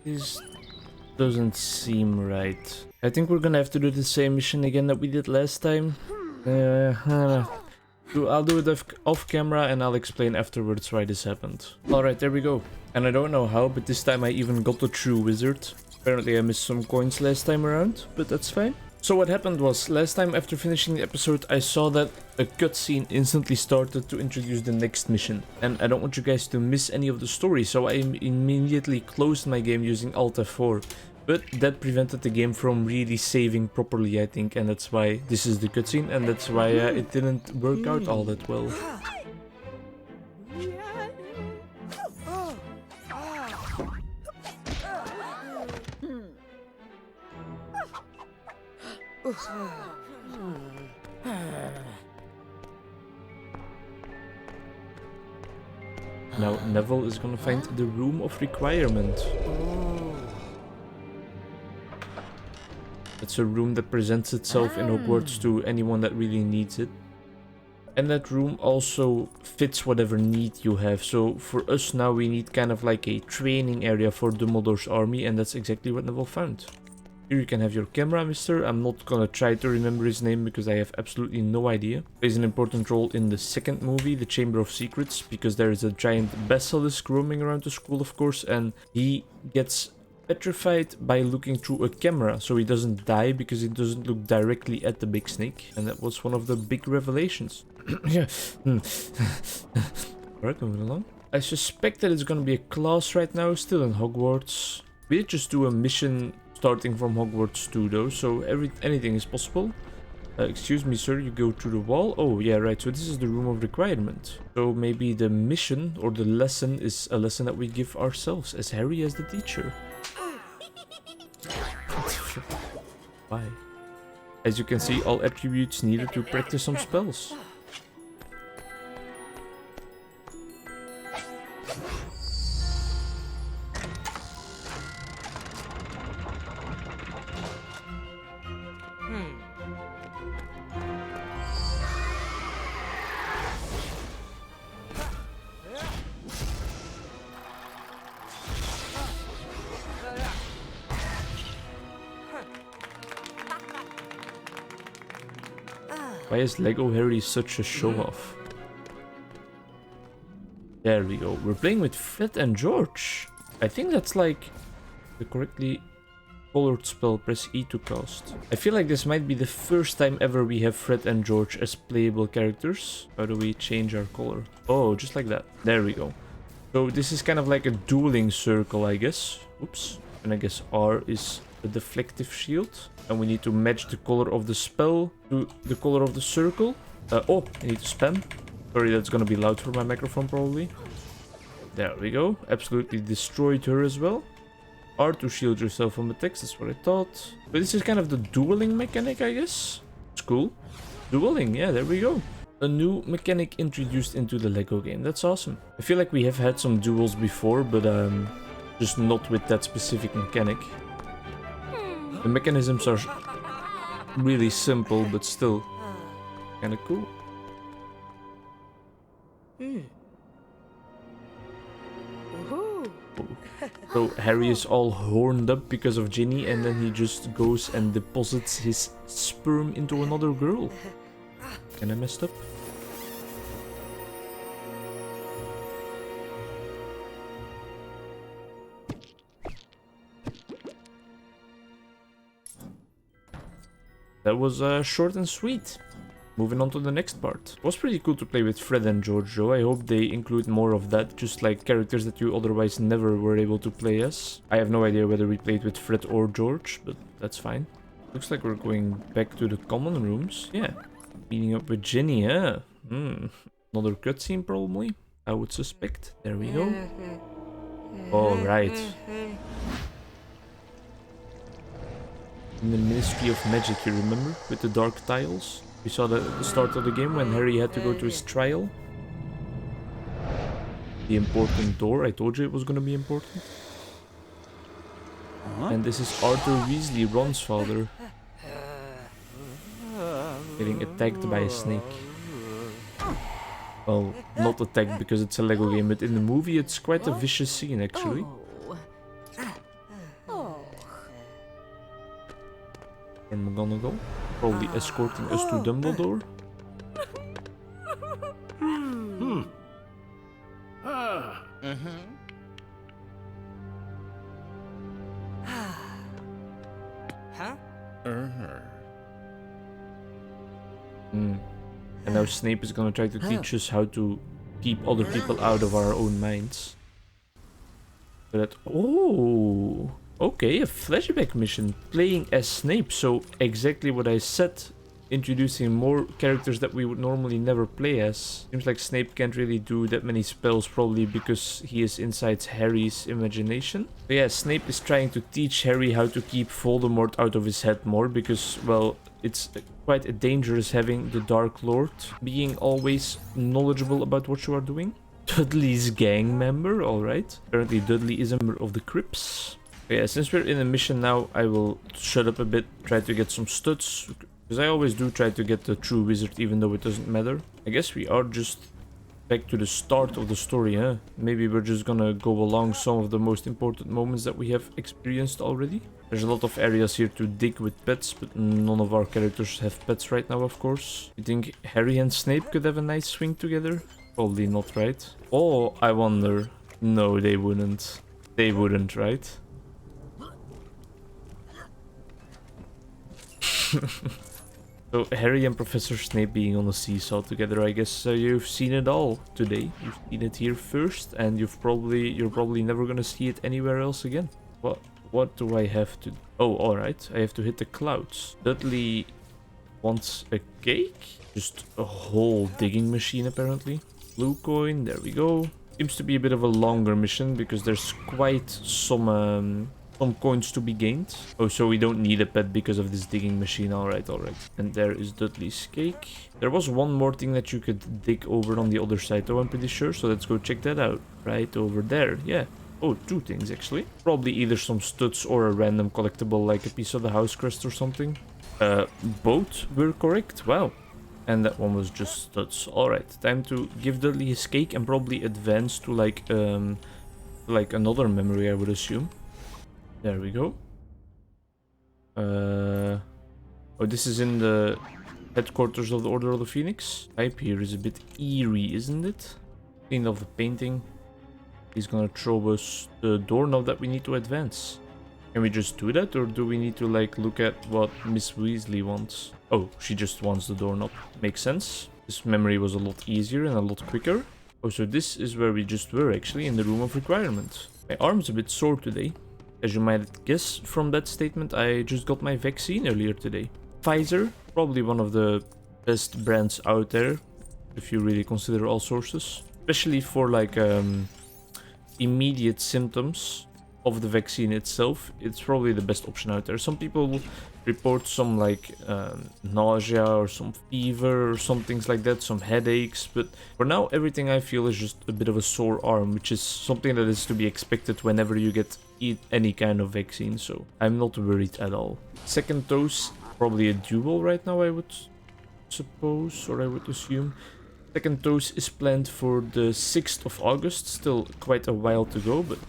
This doesn't seem right. I think we're gonna have to do the same mission again that we did last time. I'll do it off camera and I'll explain afterwards why this happened. Alright, there we go. And I don't know how, but this time I even got the true wizard. Apparently I missed some coins last time around, but that's fine. So what happened was, last time after finishing the episode, I saw that a cutscene instantly started to introduce the next mission. And I don't want you guys to miss any of the story, so I immediately closed my game using Alt F4. But that prevented the game from really saving properly, I think, and that's why this is the cutscene, and that's why it didn't work out all that well. Now Neville is gonna find the room of requirement. It's a room that presents itself in Hogwarts to anyone that really needs it. And that room also fits whatever need you have. So for us now we need kind of like a training area for Dumbledore's army, and that's exactly what Neville found. Here you can have your camera, mister. I'm not gonna try to remember his name because I have absolutely no idea. Plays an important role in the second movie, The Chamber of Secrets, because there is a giant basilisk roaming around the school, of course, and he gets petrified by looking through a camera, so he doesn't die because he doesn't look directly at the big snake, and that was one of the big revelations. Alright, moving along. I suspect that it's gonna be a class right now, still in Hogwarts. We did just do a mission starting from Hogwarts 2 though, so anything is possible. Excuse me, sir, you go through the wall? Oh, yeah, right, so this is the room of requirement. So maybe the mission or the lesson is a lesson that we give ourselves, as Harry as the teacher. Why? As you can see, all attributes needed to practice some spells. Why is Lego Harry such a show-off? There we go. We're playing with Fred and George. I think that's like the correctly colored spell. Press E to cast. I feel like this might be the first time ever we have Fred and George as playable characters. How do we change our color? Oh, just like that. There we go. So this is kind of like a dueling circle, I guess. Oops. And I guess R is a deflective shield. And we need to match the color of the spell to the color of the circle. Oh, I need to spam. Sorry, that's gonna be loud for my microphone probably. There we go. Absolutely destroyed her as well. R to shield yourself from attacks, that's what I thought. But this is kind of the dueling mechanic, I guess. It's cool. Dueling, yeah, there we go. A new mechanic introduced into the Lego game. That's awesome. I feel like we have had some duels before, but just not with that specific mechanic. The mechanisms are really simple, but still kind of cool. So Harry is all horned up because of Ginny, and then he just goes and deposits his sperm into another girl. Kinda messed up. That was short and sweet. Moving on to the next part. It was pretty cool to play with Fred and George though. I hope they include more of that, just like characters that you otherwise never were able to play as. I have no idea whether we played with Fred or George, but that's fine. Looks like we're going back to the common rooms. Yeah. Meeting up with Ginny, yeah. Another cutscene probably, I would suspect. There we go. Alright. In the Ministry of Magic, you remember? With the dark tiles? We saw that at the start of the game when Harry had to go to his trial. The important door, I told you it was gonna be important. And this is Arthur Weasley, Ron's father. Getting attacked by a snake. Well, not attacked because it's a Lego game, but in the movie it's quite a vicious scene actually. Or McGonagall. Probably escorting us to Dumbledore. And now Snape is gonna try to teach us how to keep other people out of our own minds. But oh, okay, a flashback mission playing as Snape. So exactly what I said, introducing more characters that we would normally never play as. Seems like Snape can't really do that many spells, probably because he is inside Harry's imagination. But yeah, Snape is trying to teach Harry how to keep Voldemort out of his head more because, well, it's quite dangerous having the Dark Lord being always knowledgeable about what you are doing. Dudley's gang member, alright. Apparently Dudley is a member of the Crips. But yeah, since we're in a mission now, I will shut up a bit, try to get some studs. Because I always do try to get the true wizard, even though it doesn't matter. I guess we are just back to the start of the story, huh? Maybe we're just gonna go along some of the most important moments that we have experienced already. There's a lot of areas here to dig with pets, but none of our characters have pets right now, of course. You think Harry and Snape could have a nice swing together? Probably not, right? Oh, I wonder. No, they wouldn't. They wouldn't, right? So Harry and Professor Snape being on a seesaw together, I guess you've seen it all today. You've seen it here first, and you're probably never gonna see it anywhere else again. What do I have to... Oh, alright. I have to hit the clouds. Dudley wants a cake? Just a whole digging machine, apparently. Blue coin, there we go. Seems to be a bit of a longer mission, because there's quite some coins to be gained. Oh, so we don't need a pet because of this digging machine. Alright, alright. And there is Dudley's cake. There was one more thing that you could dig over on the other side, though, I'm pretty sure. So let's go check that out. Right over there, yeah. Oh, two things, actually. Probably either some studs or a random collectible, like a piece of the house crest or something. Both were correct. Wow. And that one was just studs. Alright, time to give Dudley his cake and probably advance to, like another memory, I would assume. There we go. Oh, this is in the headquarters of the Order of the Phoenix. Type here is a bit eerie, isn't it? Clean off the painting. He's gonna throw us the doorknob that we need to advance. Can we just do that, or do we need to, like, look at what Miss Weasley wants? Oh, she just wants the doorknob. Makes sense. This memory was a lot easier and a lot quicker. Oh, so this is where we just were, actually, in the room of requirement. My arm's a bit sore today. As you might guess from that statement, I just got my vaccine earlier today. Pfizer, probably one of the best brands out there, if you really consider all sources. Especially for, like, immediate symptoms of the vaccine itself. It's probably the best option out there. Some people report some, like, nausea or some fever or some things like that, some headaches, but for now everything I feel is just a bit of a sore arm, which is something that is to be expected whenever you get any kind of vaccine, so I'm not worried at all. Second dose, probably a dual right now, I would suppose, or I would assume. Second dose is planned for the 6th of August, still quite a while to go, but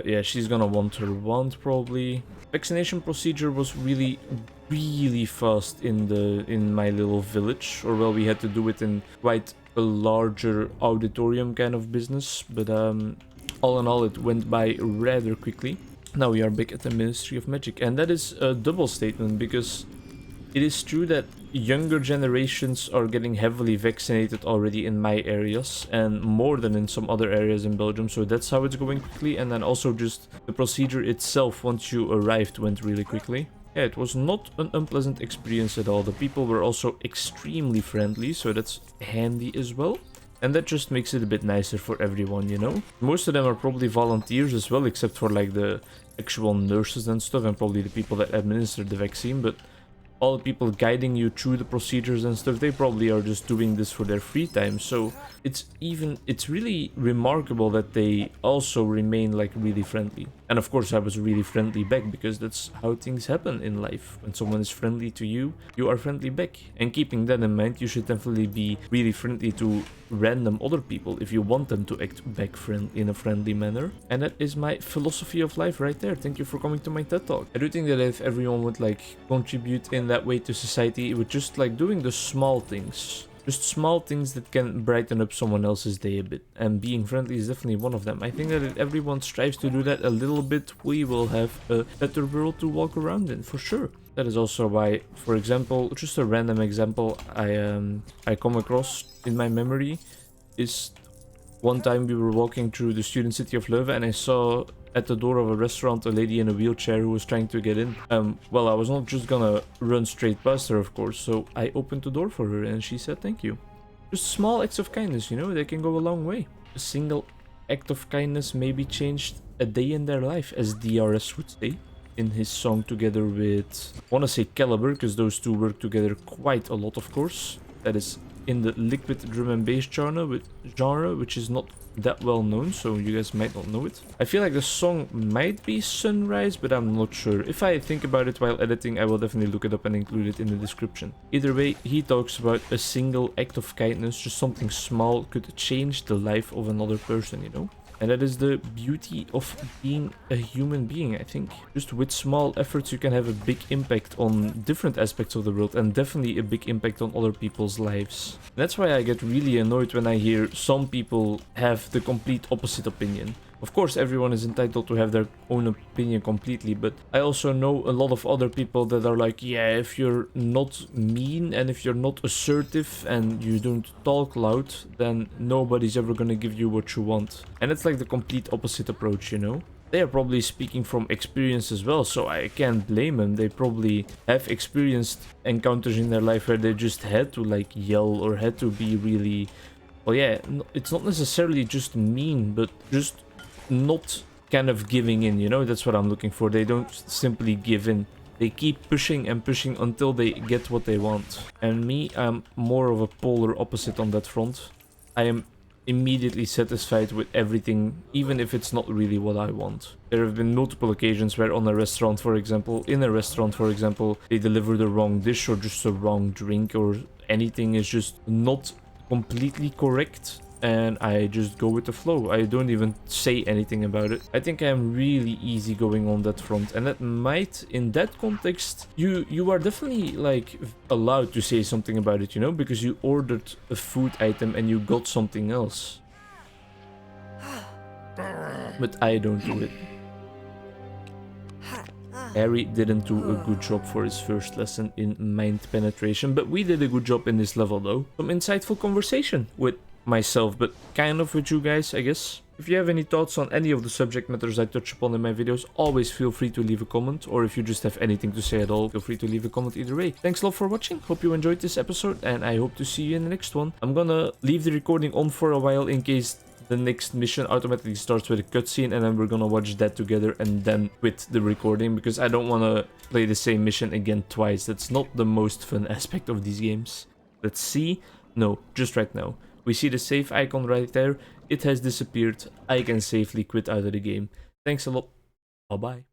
yeah, she's gonna want her wand probably. Vaccination procedure was really fast in my little village, or well, we had to do it in quite a larger auditorium kind of business, but all in all it went by rather quickly. Now we are back at the Ministry of Magic, and that is a double statement, because it is true that younger generations are getting heavily vaccinated already in my areas, and more than in some other areas in Belgium, so that's how it's going quickly. And then also just the procedure itself once you arrived went really quickly. Yeah, it was not an unpleasant experience at all. The people were also extremely friendly, so that's handy as well. And that just makes it a bit nicer for everyone, you know? Most of them are probably volunteers as well, except for like the actual nurses and stuff, and probably the people that administered the vaccine, but all the people guiding you through the procedures and stuff, they probably are just doing this for their free time. So it's really remarkable that they also remain like really friendly. And of course I was really friendly back, because that's how things happen in life. When someone is friendly to you, you are friendly back. And keeping that in mind, you should definitely be really friendly to random other people if you want them to act back in a friendly manner. And that is my philosophy of life right there. Thank you for coming to my TED Talk. I do think that if everyone would like contribute in that way to society, it would just like doing the small things. Just small things that can brighten up someone else's day a bit. And being friendly is definitely one of them. I think that if everyone strives to do that a little bit, we will have a better world to walk around in, for sure. That is also why, for example, just a random example I come across in my memory is one time we were walking through the student city of Leuven, and I saw at the door of a restaurant a lady in a wheelchair who was trying to get in. Well, I was not just gonna run straight past her, of course, so I opened the door for her and she said thank you. Just small acts of kindness, you know, they can go a long way. A single act of kindness maybe changed a day in their life, as DRS would say in his song together with, I want to say Caliber, because those two work together quite a lot, of course. That is in the liquid drum and bass genre, which is not that well known, so you guys might not know it. I feel like the song might be Sunrise, but I'm not sure. If I think about it while editing, I will definitely look it up and include it in the description. Either way, he talks about a single act of kindness, just something small, could change the life of another person, you know? And that is the beauty of being a human being, I think. Just with small efforts you can have a big impact on different aspects of the world, and definitely a big impact on other people's lives. And that's why I get really annoyed when I hear some people have the complete opposite opinion. Of course, everyone is entitled to have their own opinion completely, but I also know a lot of other people that are like, yeah, if you're not mean and if you're not assertive and you don't talk loud, then nobody's ever gonna give you what you want. And it's like the complete opposite approach, you know? They are probably speaking from experience as well, so I can't blame them. They probably have experienced encounters in their life where they just had to like yell or had to be really, well, yeah, it's not necessarily just mean, but just not kind of giving in, you know? That's what I'm looking for. They don't simply give in. They keep pushing and pushing until they get what they want. And me, I'm more of a polar opposite on that front. I am immediately satisfied with everything, even if it's not really what I want. There have been multiple occasions where in a restaurant, for example, they deliver the wrong dish or just a wrong drink, or anything is just not completely correct, and I just go with the flow. I don't even say anything about it. I think I'm really easygoing on that front, and that might, in that context, you are definitely like allowed to say something about it, you know, because you ordered a food item and you got something else. But I don't do it. Harry didn't do a good job for his first lesson in mind penetration, but we did a good job in this level though. Some insightful conversation with myself, but kind of with you guys, I guess. If you have any thoughts on any of the subject matters I touch upon in my videos, always feel free to leave a comment, or if you just have anything to say at all, feel free to leave a comment either way. Thanks a lot for watching, hope you enjoyed this episode, and I hope to see you in the next one. I'm gonna leave the recording on for a while in case the next mission automatically starts with a cutscene, and then we're gonna watch that together and then quit the recording, because I don't want to play the same mission again twice. That's not the most fun aspect of these games. Let's see. No, just right now. We see the save icon right there. It has disappeared. I can safely quit out of the game. Thanks a lot. Bye-bye.